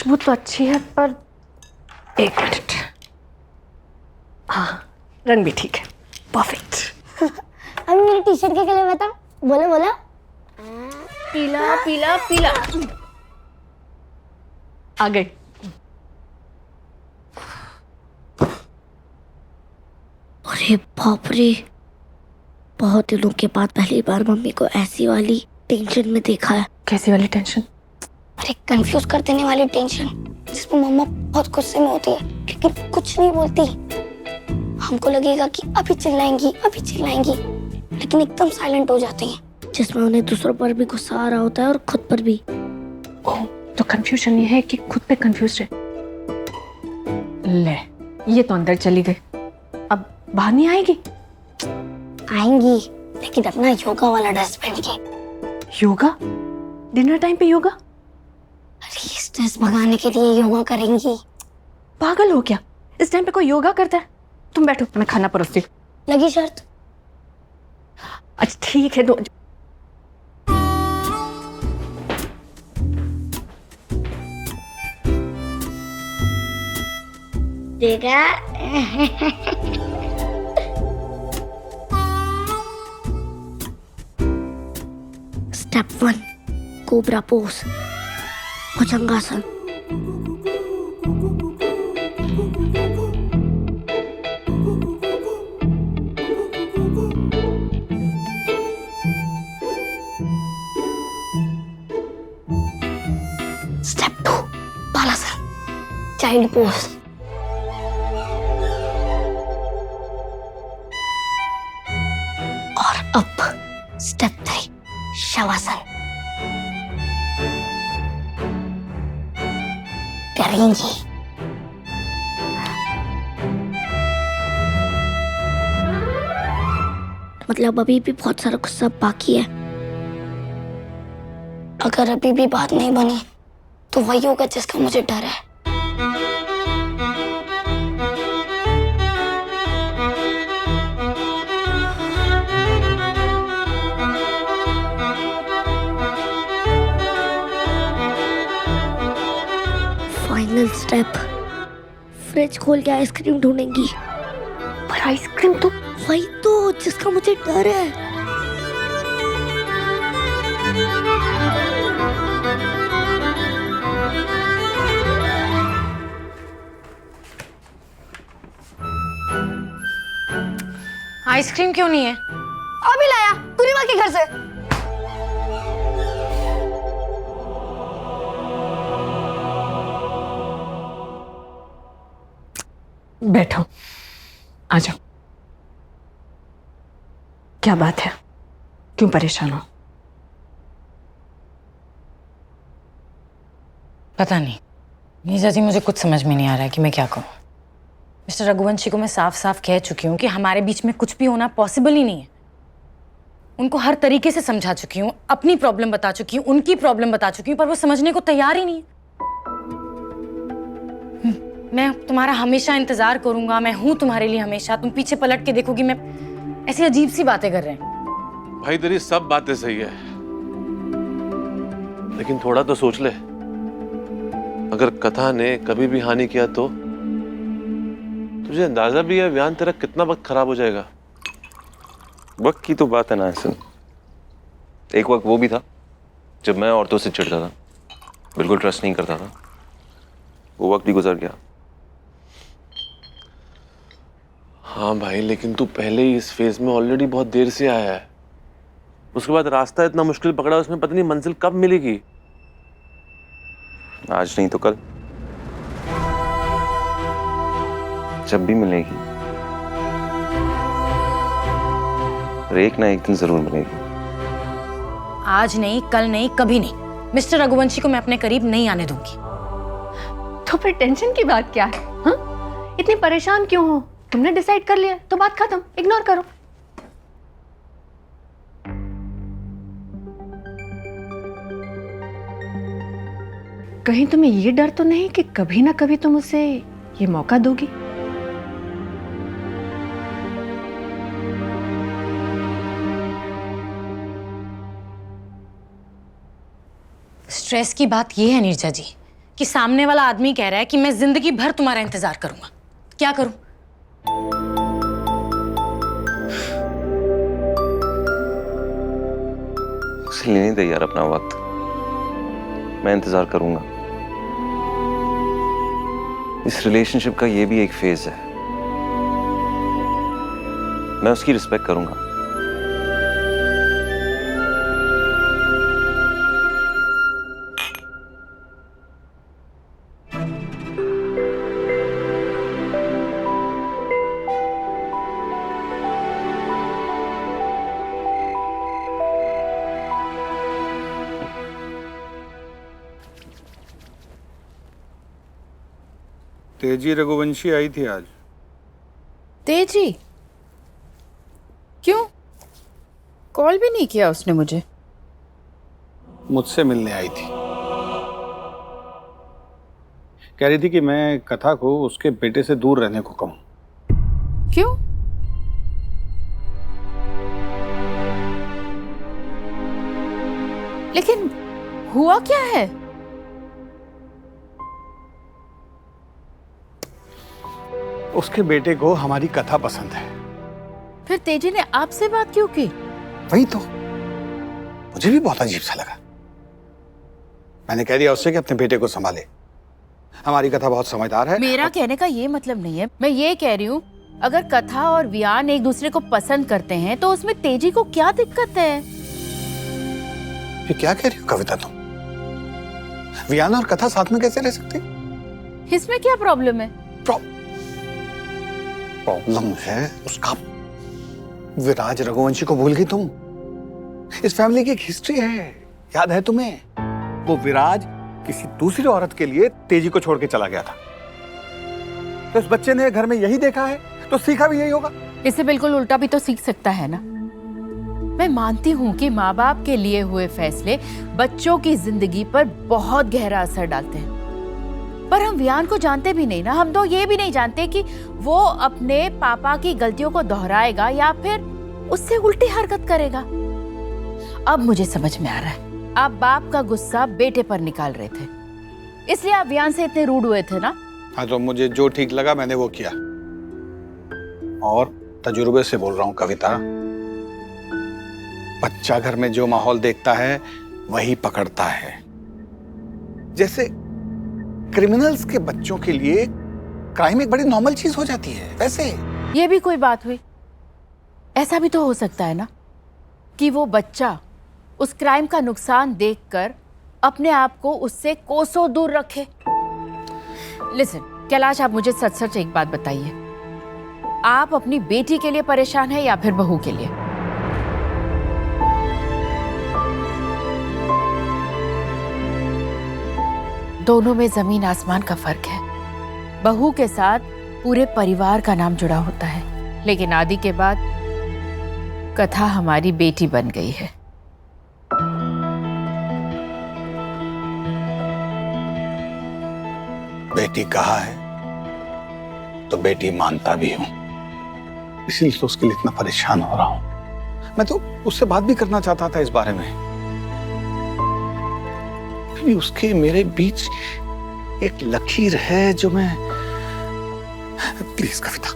खुशबू तो अच्छी है पर एक मिनट। हाँ, रंग भी ठीक है, परफेक्ट। अभी मेरी टी शर्ट के कलर बता। बोलो बोलो। पीला पीला पीला। आ गई। अरे बाप रे, बहुत दिनों के बाद पहली बार मम्मी को ऐसी वाली टेंशन में देखा है। कैसी वाली टेंशन? अरे कंफ्यूज कर देने वाली टेंशन, जिसमें मम्मा बहुत गुस्से में होती है लेकिन कुछ नहीं बोलती। हमको लगेगा कि अभी चिल्लाएंगी लेकिन एकदम साइलेंट हो जाती हैं, जिसमें उन्हें दूसरों पर भी गुस्सा आ रहा होता है और खुद पर भी। ओह, तो कंफ्यूजन ये है कि खुद पे कंफ्यूज है। ले, ये तो अंदर चली गई, अब बाहर नहीं आएगी। आएंगी, लेकिन अपना योगा वाला ड्रेस पहन के। योगा? डिनर टाइम पे योगा? अरे स्ट्रेस भगाने के लिए योगा करेंगी। पागल हो क्या? इस टाइम पे कोई योगा करता है? तुम बैठो, मैं खाना परोसती हूँ। लगी शर्त? अच्छा ठीक है, दो। देखा? स्टेप 1, कोबरा पोज, भुजंगासन। स्टेप 2, बालासन, चाइल्ड पोज। और अब स्टेप 3, शवासन। करेंगी। मतलब अभी भी बहुत सारा गुस्सा बाकी है। अगर अभी भी बात नहीं बनी तो वही होगा जिसका मुझे डर है। फाइनल स्टेप, फ्रिज खोल के आइसक्रीम ढूंढेंगी। पर आइसक्रीम तो वही तो जिसका मुझे डर है। आइसक्रीम क्यों नहीं है? अभी लाया पूर्णिमा के घर से। बैठो, आ जाओ। क्या बात है, क्यों परेशान हो? पता नहीं नीजा जी, मुझे कुछ समझ में नहीं आ रहा है कि मैं क्या कहूँ। मिस्टर रघुवंशी को मैं साफ साफ कह चुकी हूँ कि हमारे बीच में कुछ भी होना पॉसिबल ही नहीं है। उनको हर तरीके से समझा चुकी हूँ, अपनी प्रॉब्लम बता चुकी हूँ, उनकी प्रॉब्लम बता चुकी हूँ, पर वो समझने को तैयार ही नहीं है। मैं तुम्हारा हमेशा इंतजार करूंगा, मैं हूं तुम्हारे लिए हमेशा, तुम पीछे पलट के देखोगी। मैं ऐसी अजीब सी बातें कर रहे हैं। भाई तेरी सब बातें सही है, लेकिन थोड़ा तो सोच ले। अगर कथा ने कभी भी हानि किया तो तुझे अंदाजा भी है व्यान तेरा कितना वक्त खराब हो जाएगा। वक्त की तो बात है ना ऐसे। एक वक्त वो भी था जब मैं औरतों से चिढ़ता था, बिल्कुल ट्रस्ट नहीं करता था। वो वक्त भी गुजर गया। हाँ भाई, लेकिन तू पहले ही इस फेज में ऑलरेडी बहुत देर से आया है। उसके बाद रास्ता इतना मुश्किल पकड़ा, उसमें पता नहीं मंजिल कब मिलेगी। आज नहीं तो कल, जब भी मिलेगी, और एक ना एक दिन जरूर मिलेगी। आज नहीं, कल नहीं, कभी नहीं। मिस्टर रघुवंशी को मैं अपने करीब नहीं आने दूंगी। तो फिर टेंशन की बात क्या है? हाँ, इतनी परेशान क्यों हो? तुमने डिसाइड कर लिया तो बात खत्म, इग्नोर करो। कहीं तुम्हें ये डर तो नहीं कि कभी ना कभी तुम उसे ये मौका दोगी? स्ट्रेस की बात यह है नीरजा जी कि सामने वाला आदमी कह रहा है कि मैं जिंदगी भर तुम्हारा इंतजार करूंगा। क्या करूं? उसे लेने दे यार अपना वक्त, मैं इंतजार करूंगा। इस रिलेशनशिप का ये भी एक फेज है, मैं उसकी रिस्पेक्ट करूंगा। तेजी रघुवंशी आई थी आज। तेजी? क्यों? कॉल भी नहीं किया उसने मुझे। मुझसे मिलने आई थी, कह रही थी कि मैं कथा को उसके बेटे से दूर रहने को कहूं। क्यों? लेकिन हुआ क्या है? उसके बेटे को हमारी कथा पसंद है। फिर तेजी ने आपसे बात क्यों की? वही तो मुझे भी बहुत अजीब सा लगा। मैंने कह दिया उससे कि अपने बेटे को संभाले, हमारी कथा बहुत समझदार है। मेरा कहने का ये मतलब नहीं है, मैं ये कह रही हूँ अगर कथा और वियान एक दूसरे को पसंद करते हैं तो उसमें तेजी को क्या दिक्कत है? ये क्या कह रही हो कविता तुम? वियान और कथा साथ में कैसे रह सकते? इसमें क्या प्रॉब्लम है? प्रॉब्लम है उसका विराज रघुवंशी को भूल गई तुम। इस फैमिली की एक हिस्ट्री है, याद है तुम्हें? वो विराज किसी दूसरी औरत के लिए तेजी को छोड़ के चला गया था। तो उस बच्चे ने घर में यही देखा है तो सीखा भी यही होगा। इससे बिल्कुल उल्टा भी तो सीख सकता है ना। मैं मानती हूँ कि माँ बाप के लिए हुए फैसले बच्चों की जिंदगी पर बहुत गहरा असर डालते हैं, पर हम वियान को जानते भी नहीं ना। हम तो ये भी नहीं जानते कि वो अपने पापा की गलतियों को दोहराएगा या फिर उससे उल्टी हरकत करेगा। अब मुझे समझ में आ रहा है, आप बाप का गुस्सा बेटे पर निकाल रहे थे, इसलिए आप वियान से इतने रूड हुए थे ना। हाँ, तो मुझे जो ठीक लगा मैंने वो किया, और तजुर्बे से बोल रहा हूँ कविता। बच्चा घर में जो माहौल देखता है वही पकड़ता है। जैसे क्रिमिनल्स के बच्चों के लिए क्राइम एक बड़ी नॉर्मल चीज हो जाती है, वैसे ये भी कोई बात हुई? ऐसा भी तो हो सकता है ना कि वो बच्चा उस क्राइम का नुकसान देखकर अपने आप को उससे कोसों दूर रखे। लिसन कैलाश, आप मुझे सच सच एक बात बताइए, आप अपनी बेटी के लिए परेशान हैं या फिर बहू के लिए? दोनों में जमीन आसमान का फर्क है। बहू के साथ पूरे परिवार का नाम जुड़ा होता है, लेकिन आदि के बाद कथा हमारी बेटी बन गई है। बेटी कहा है तो बेटी मानता भी हूं, इसीलिए तो उसके लिए इतना परेशान हो रहा हूं। मैं तो उससे बात भी करना चाहता था इस बारे में, क्योंकि उसके मेरे बीच एक लकीर है जो मैं। प्लीज कविता,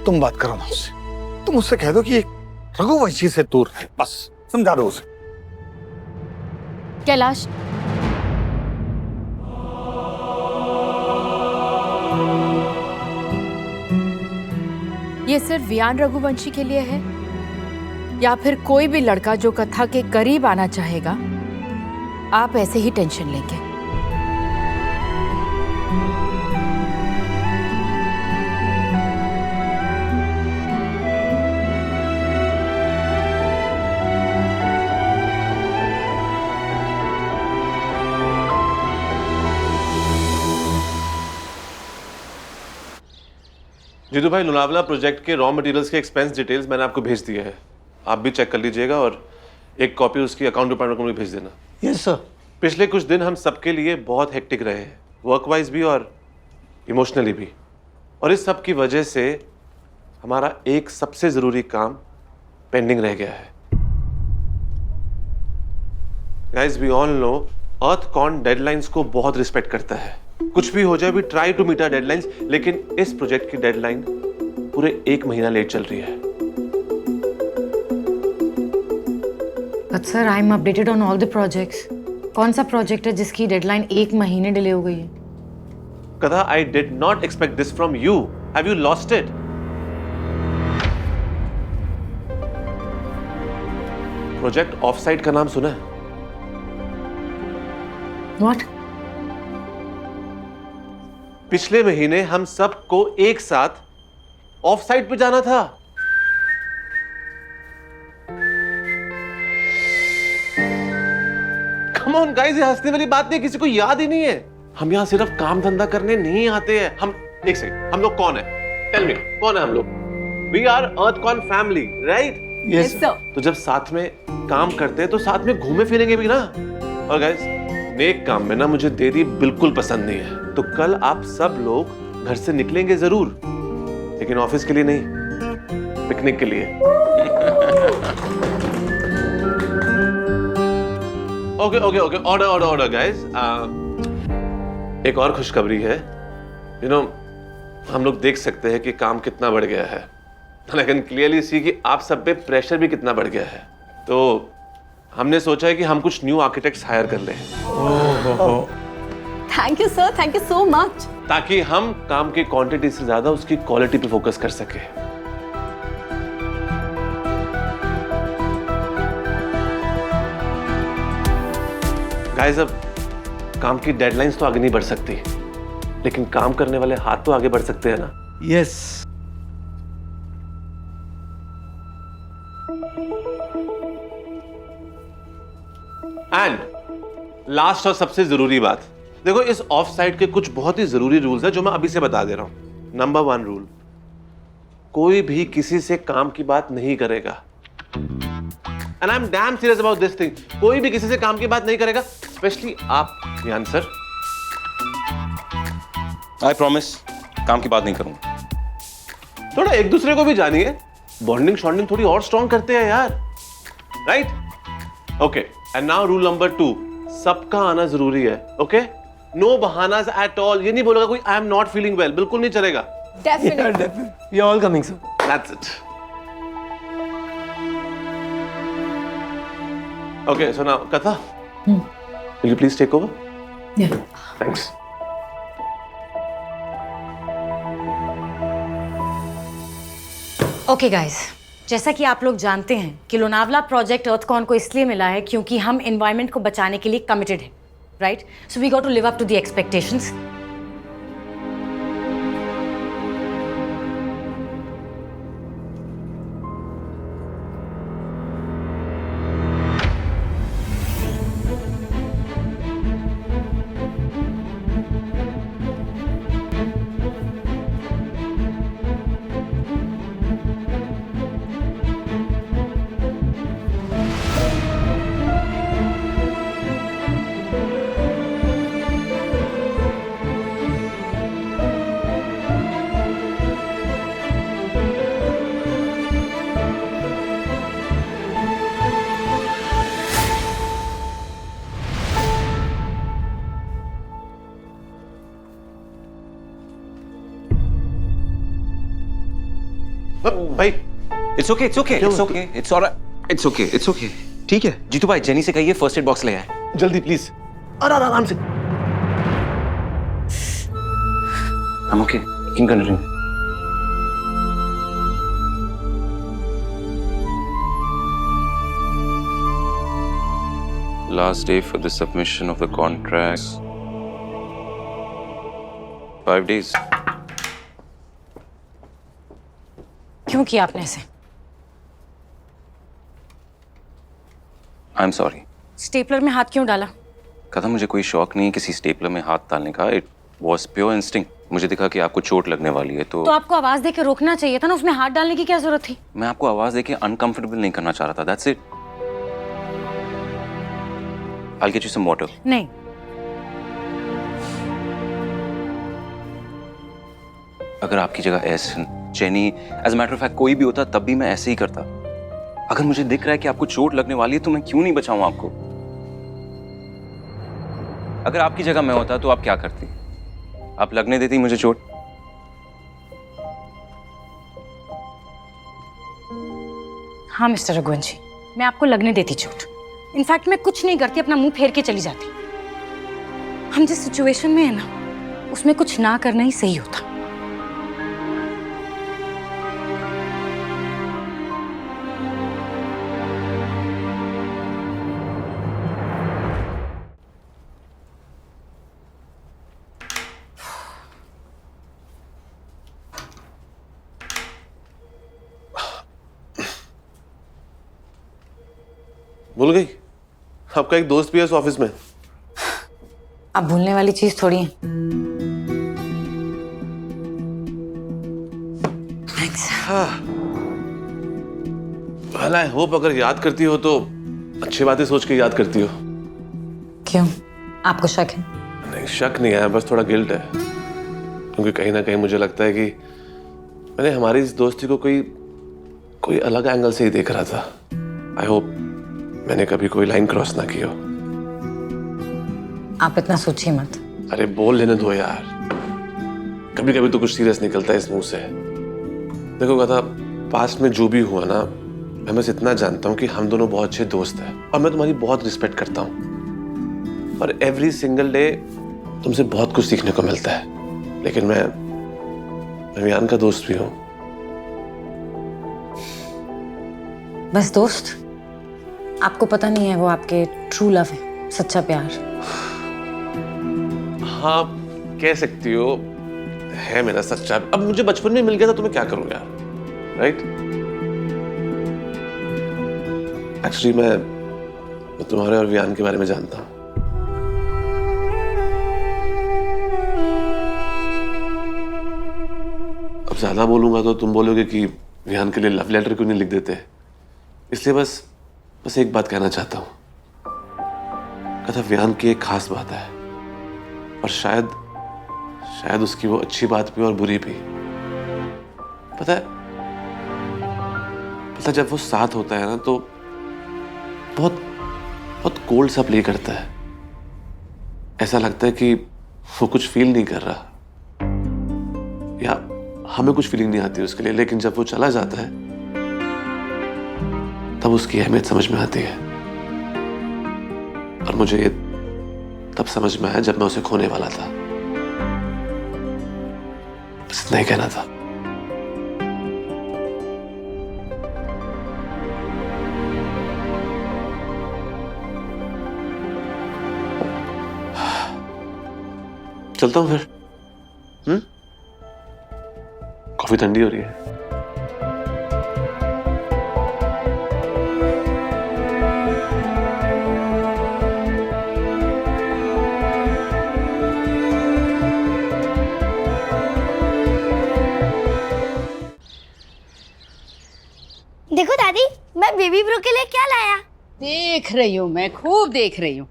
तुम बात करो ना उससे, तुम उससे कह दो कि रघुवंशी से दूर रहे, बस समझा दो उसे। कैलाश, ये सिर्फ वियान रघुवंशी के लिए है या फिर कोई भी लड़का जो कथा के करीब आना चाहेगा, आप ऐसे ही टेंशन लेंगे? जीतू भाई, लोनावला प्रोजेक्ट के रॉ मटेरियल्स के एक्सपेंस डिटेल्स मैंने आपको भेज दिए हैं, आप भी चेक कर लीजिएगा और एक कॉपी उसकी अकाउंट डिपार्टमेंट को भी भेज देना। Yes sir. पिछले कुछ दिन हम सबके लिए बहुत हेक्टिक रहे हैं, वर्क वाइज भी और इमोशनली भी, और इस सब की वजह से हमारा एक सबसे ज़रूरी काम पेंडिंग रह गया है। Guys, we all know Earthcon deadlines को बहुत रिस्पेक्ट करता है। कुछ भी हो जाए, we try to meet our deadlines, लेकिन इस प्रोजेक्ट की डेडलाइन पूरे 1 महीना लेट चल रही है। But sir, I am updated on all the projects. कौन सा प्रोजेक्ट है जिसकी डेडलाइन 1 महीने डिले हो गई है? कथा, I did not expect this from you. Have you lost it? Project of site का नाम सुना है? What? पिछले महीने हम सबको एक साथ ऑफ साइट पे जाना था। कम ऑन गाइस, ये हंसने वाली बात नहीं, किसी को याद ही नहीं है। हम यहाँ सिर्फ काम धंधा करने नहीं आते हैं। हम एक सेकंड, हम लोग कौन है? टेल मी, कौन है हम लोग? We are Earthcon family, right? Yes तो जब साथ में काम करते हैं तो साथ में घूमे फिरेंगे भी ना। और गाइस, नेक काम में ना मुझे देरी बिल्कुल पसंद नहीं है। तो कल आप सब लोग घर से निकलेंगे जरूर, लेकिन ऑफिस के लिए नहीं, पिकनिक के लिए। Okay okay okay, order order order guys. एक और खुशखबरी है। यू नो, हम लोग देख सकते हैं कि काम कितना बढ़ गया है, लेकिन क्लियरली सी कि आप सब पे प्रेशर भी कितना बढ़ गया है। तो हमने सोचा है कि हम कुछ न्यू आर्किटेक्ट्स हायर कर लें, thank you sir, thank you so much. ताकि हम काम की क्वांटिटी से ज्यादा उसकी क्वालिटी पे फोकस कर सके। गाइस, अब काम की डेडलाइंस तो आगे नहीं बढ़ सकती, लेकिन काम करने वाले हाथ तो आगे बढ़ सकते हैं ना। यस एंड लास्ट और सबसे जरूरी बात, देखो, इस ऑफ साइट के कुछ बहुत ही जरूरी रूल्स हैं जो मैं अभी से बता दे रहा हूं। नंबर 1 रूल, कोई भी किसी से काम की बात नहीं करेगा। And I am damn serious about this thing. कोई भी किसी से काम की बात नहीं करेगा, स्पेशली आप ध्यान सर। आई प्रॉमिस, काम की बात नहीं करूंगा। थोड़ा एक दूसरे को भी जानिए, बॉन्डिंग शॉन्डिंग थोड़ी और स्ट्रॉन्ग करते हैं यार, right? Okay, and now rule number 2, सबका आना जरूरी है। ओके, नो बहानास एट ऑल। ये नहीं बोलेगा कोई I am not feeling well, बिल्कुल नहीं चलेगा। We are all coming, sir. That's it. Okay, so now, Katha, will you please take over? Yeah. Thanks. Okay guys, जैसा कि आप लोग जानते हैं कि लोनावला प्रोजेक्ट अर्थकॉन को इसलिए मिला है क्योंकि हम एनवायरनमेंट को बचाने के लिए कमिटेड हैं, right? So we got to live up to the expectations. भाई, it's okay, it's okay, it's okay, it's alright, it's okay, it's okay. ठीक है जीतू भाई, जेनी से कहिए फर्स्ट एड बॉक्स ले आए। जल्दी प्लीज, आराम से। I'm okay. You can continue. Last day for the submission of the contracts. 5 days. क्यों किया आपने ऐसे? I'm sorry. स्टेपलर में हाथ क्यों डाला? कथा, मुझे कोई शौक नहीं है किसी स्टेपलर में हाथ डालने का। It was pure instinct. मुझे दिखा कि आपको चोट लगने वाली है तो आपको आवाज देके रोकना चाहिए था ना, उसमें हाथ डालने की क्या जरूरत थी? मैं आपको आवाज देके अनकंफर्टेबल नहीं करना चाह रहा था। That's it. I'll get you some water. नहीं, अगर आपकी जगह एसन, Jenny, as a matter of fact कोई भी होता तब भी मैं ऐसे ही करता। अगर मुझे दिख रहा है कि आपको चोट लगने वाली है तो मैं क्यों नहीं बचाऊं आपको? अगर आपकी जगह मैं होता तो आप क्या करती? आप लगने देती मुझे चोट? हाँ मिस्टर रघुवंशी, मैं आपको लगने देती चोट। इनफैक्ट मैं कुछ नहीं करती, अपना मुंह फेर के चली जाती। हम जिस सिचुएशन में है ना, उसमें कुछ ना करना ही सही होता। भूल गई? आपका एक दोस्त भी है इस ऑफिस में। अब भूलने वाली चीज थोड़ी है। थैंक्स। वेल आई होप अगर याद करती हो तो अच्छी बातें सोच के याद करती हो। क्यों, आपको शक है? नहीं, शक नहीं है, बस थोड़ा गिल्ट है, क्योंकि कहीं ना कहीं मुझे लगता है कि मैंने हमारी इस दोस्ती को कोई अलग एंगल से ही देख रहा था। आई होप मैंने कभी कोई लाइन क्रॉस ना की हो। आप इतना सोचिए मत। अरे बोल लेने दो यार, कभी कभी तो कुछ सीरियस निकलता है इस मुंह से। देखो गधा, पास्ट में जो भी हुआ ना, मैं बस इतना जानता हूँ कि हम दोनों बहुत अच्छे दोस्त हैं और मैं तुम्हारी बहुत रिस्पेक्ट करता हूँ और एवरी सिंगल डे तुमसे बहुत कुछ सीखने को मिलता है। लेकिन मैं वियान का दोस्त भी हूँ। बस दोस्त? आपको पता नहीं है वो आपके ट्रू लव है, सच्चा प्यार। हाँ कह सकती हो, है मेरा सच्चा। अब मुझे बचपन में मिल गया था तो मैं क्या करूं यार, राइट? एक्चुअली मैं तुम्हारे और वियान के बारे में जानता हूं। अब ज्यादा बोलूंगा तो तुम बोलोगे कि वियान के लिए लव लेटर क्यों नहीं लिख देते, इसलिए बस एक बात कहना चाहता हूं। कथा वियान की एक खास बात है और शायद उसकी वो अच्छी बात भी और बुरी भी। पता है जब वो साथ होता है ना तो बहुत कोल्ड सा प्ले करता है। ऐसा लगता है कि वो कुछ फील नहीं कर रहा या हमें कुछ फीलिंग नहीं आती उसके लिए, लेकिन जब वो चला जाता है तब उसकी अहमियत समझ में आती है। और मुझे ये तब समझ में आया जब मैं उसे खोने वाला था। बस इतना ही कहना था। चलता हूं फिर। कॉफी ठंडी हो रही है। देखो दादी, मैं बेबी ब्रो के लिए क्या लाया। देख रही हूँ, मैं खूब देख रही हूँ।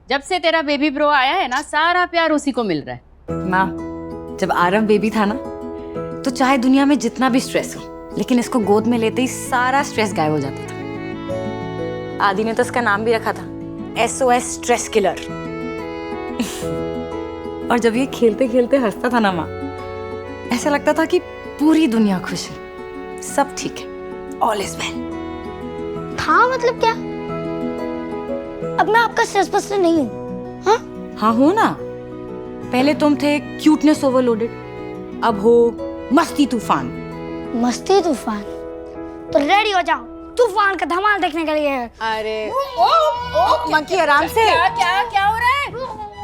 जब से तेरा बेबी ब्रो आया है ना, सारा प्यार उसी को मिल रहा है। माँ, जब आरव बेबी था ना, तो चाहे दुनिया में जितना भी स्ट्रेस हो, लेकिन इसको गोद में लेते ही सारा स्ट्रेस गायब हो जाता था। आदि ने तो इसका नाम भी रखा था, SOS स्ट्रेस किलर। और जब ये खेलते खेलते हंसता था ना माँ, ऐसा लगता था कि पूरी दुनिया खुश है, सब ठीक है, ऑल इज वेल। हाँ मतलब क्या? अब मैं आपका स्ट्रेस बस्टर नहीं हूँ। हाँ हो ना। पहले तुम थे क्यूटनेस ओवरलोडेड, अब हो मस्ती तूफान। मस्ती तूफान? तो रेडी हो जाओ तूफान का धमाल देखने के लिए। अरे ओ मंकी आराम से। क्या हो रहा है?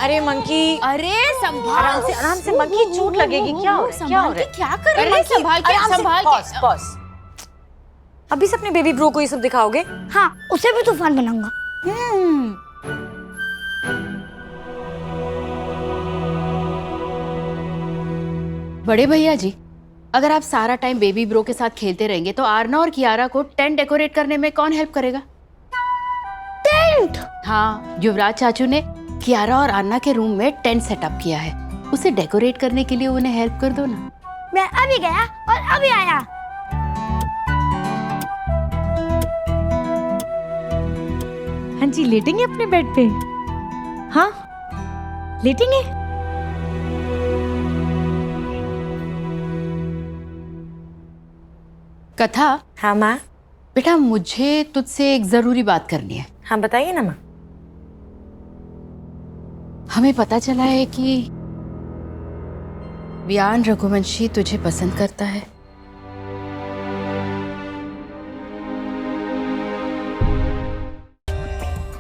अरे मंकी, अरे संभाल, आराम से मंकी, चोट लगेगी। क्या हो रहा है? क्या कर रही है? संभाल के। पॉज। अभी से अपने बेबी ब्रो को ये सब दिखाओगे? हाँ, उसे भी तूफान बनाऊंगा। बड़े भैया जी, अगर आप सारा टाइम बेबी ब्रो के साथ खेलते रहेंगे तो आरना और कियारा को टेंट डेकोरेट करने में कौन हेल्प करेगा? टेंट? हाँ, युवराज चाचू ने कियारा और आरना के रूम में टेंट सेटअप किया है, उसे डेकोरेट करने के लिए उन्हें हेल्प कर दो ना। मैं अभी गया और अभी आया। हाँ जी, लेटेंगे अपने बेड पे। हाँ लेटेंगे? कथा, हाँ माँ। बेटा मुझे तुझसे एक जरूरी बात करनी है। हाँ बताइए ना माँ। हमें पता चला है कि वियान रघुवंशी तुझे पसंद करता है।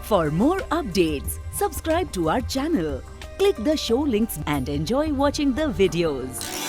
For more updates, subscribe to our channel, click the show links and enjoy watching the videos.